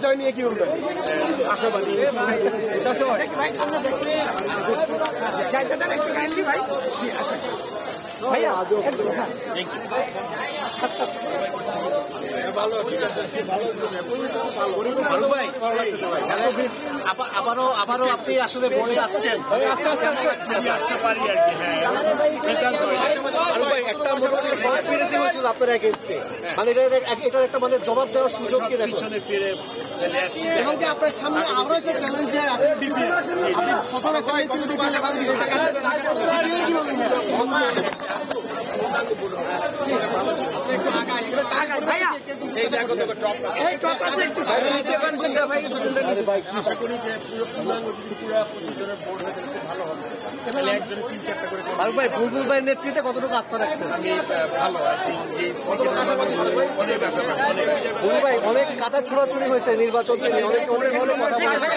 জয় নিয়ে কি বলবেন? আশাবাদী ভাইয়া আবারও আপনি আসলে বলে আসছেন আসতে পারি আর কি। একটা মোটামুটি হয়েছিল আপনার এগেইনস্টে, মানে এটার একটা মানে জবাব দেওয়ার সুযোগ কি পিছনে ফিরে এবং কি আপনার সামনে আরো একটা চ্যালেঞ্জে আছে বিপিএল, আপনি প্রথমে আশা করি যে পুরো প্রতিজনের বোর্ড হয়ে খুব ভালো হবে। একজনের 3-4টা করে ভাই বুলবুল ভাইয়ের নেতৃত্বে কতটুকু আস্থা রাখছেন? আমি ভালো বুলবুল ভাই অনেক কাটা ছোড়াছুড়ি হয়েছে নির্বাচন থেকে, অনেক কথা বলেছে।